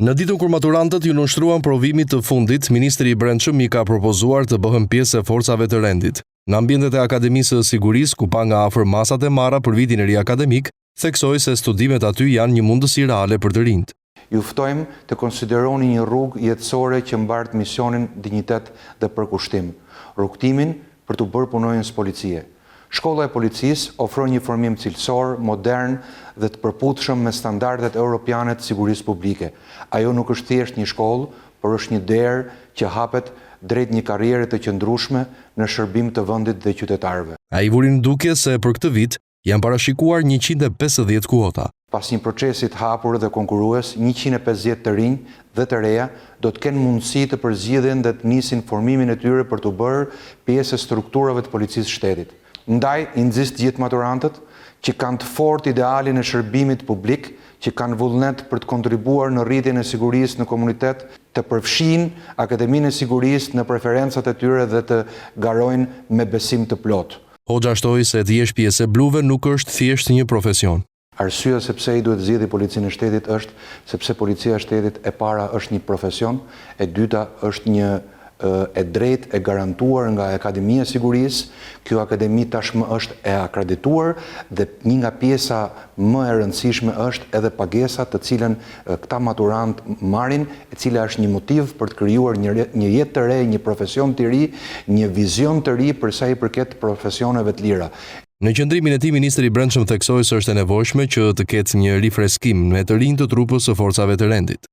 Në ditën kur maturantët ju nënshtruan provimit të fundit, Ministri i Brendshëm i ka propozuar të bëhen pjesë e forcave të rendit. Në ambientet e Akademisë së Sigurisë, ku pa nga afër masat e marra për vitin e ri akademik, theksoi se studimet aty janë një mundësi reale për të rinjt. Ju ftojmë të konsideroni një rrugë jetësore që mbart misionin, dinjitet dhe përkushtim, rrugtimin për të bërë punonjës policie. Shkolla e policisë ofron një formim cilësor, modern dhe të përputhshëm me standardet europiane të sigurisë publike. Ajo nuk është thjesht një shkollë, por është një derë që hapet drejt një karriere të qëndrueshme në shërbim të vendit dhe qytetarëve. Ai vuri në dukje se për këtë vit janë parashikuar 150 kuota. Pas një procesi të hapur dhe konkurrues, 150 të rinj dhe të reja do të kenë mundësi të përzgjedhin dhe të nisin formimin e tyre për të bërë pjesë e strukturave të policisë shtetit. Ndaj, i nxis të gjithë maturantët që kanë të fortë idealin e shërbimit publik, që kanë vullnet për të kontribuar në rritjen e sigurisë në komunitet, të përfshin Akademinë e Sigurisë në preferencat e tyre dhe të garojnë me besim të plotë. Hoxha shtoi se të jesh pjesë e bluve nuk është thjesht një profesion. Arsyeja sepse i duhet zgjidhë policinë e shtetit është sepse policia e shtetit e para është një profesion, e dyta është një e drejt e garantuar nga Akademia e Sigurisë. Kjo akademi tashmë është e akredituar dhe një nga pjesa më e rëndësishme është edhe pagesa të cilën këta maturant marrin, e cila është një motiv për të krijuar një jetë të re, një profesion të ri, një vizion të ri për sa i përket profesioneve të lira. Në qendrimin e tij, Ministri i Brendshëm theksoi se është e nevojshme që të ketë një rifreskim me të rinj të trupës së forcave të rendit.